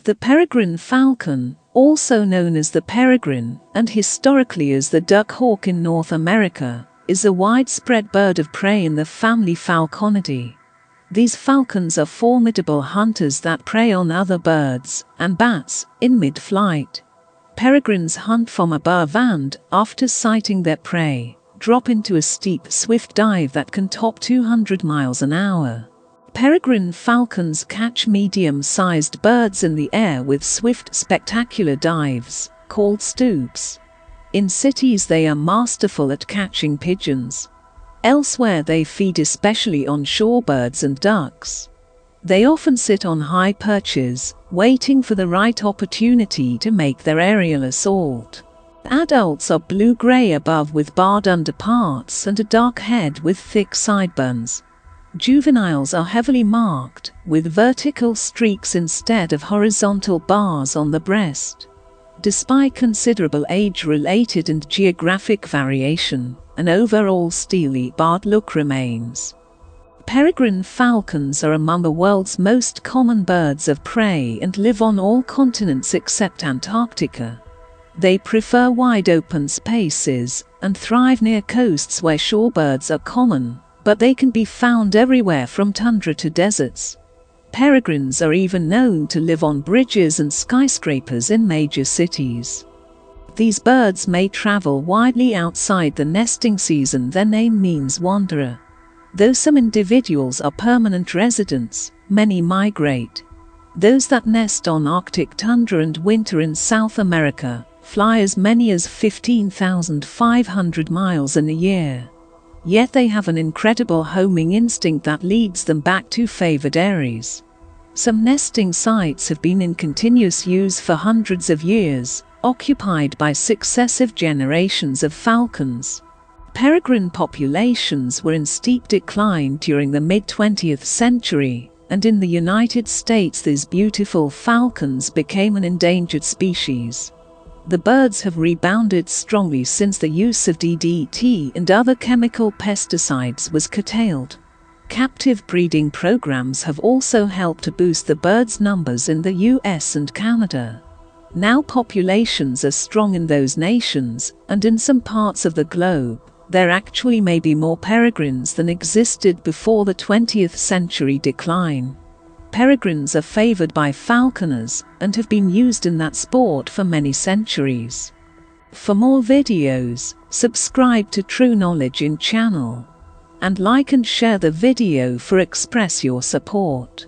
The peregrine falcon, also known as the peregrine and historically as the duck hawk in North America, is a widespread bird of prey in the family Falconidae. These falcons are formidable hunters that prey on other birds and bats in mid-flight. Peregrines hunt from above and, after sighting their prey, drop into a steep, swift dive that can top 200 miles an hour. Peregrine falcons catch medium-sized birds in the air with swift, spectacular dives, called stoops. In cities they are masterful at catching pigeons. Elsewhere they feed especially on shorebirds and ducks. They often sit on high perches, waiting for the right opportunity to make their aerial assault. Adults are blue-gray above with barred underparts and a dark head with thick sideburns. Juveniles are heavily marked, with vertical streaks instead of horizontal bars on the breast. Despite considerable age-related and geographic variation, an overall steely barred look remains. Peregrine falcons are among the world's most common birds of prey and live on all continents except Antarctica. They prefer wide open spaces and thrive near coasts where shorebirds are common, but they can be found everywhere from tundra to deserts. Peregrines are even known to live on bridges and skyscrapers in major cities. These birds may travel widely outside the nesting season. Their name means wanderer. Though some individuals are permanent residents, many migrate. Those that nest on Arctic tundra and winter in South America fly as many as 15,500 miles in a year. Yet they have an incredible homing instinct that leads them back to favored areas. Some nesting sites have been in continuous use for hundreds of years, occupied by successive generations of falcons. Peregrine populations were in steep decline during the mid-20th century, and in the United States these beautiful falcons became an endangered species. The birds have rebounded strongly since the use of DDT and other chemical pesticides was curtailed. Captive breeding programs have also helped to boost the birds' numbers in the US and Canada. Now populations are strong in those nations, and in some parts of the globe, there actually may be more peregrines than existed before the 20th century decline. Peregrines are favored by falconers and have been used in that sport for many centuries. For more videos, subscribe to True Knowledge in channel. And like and share the video for express your support.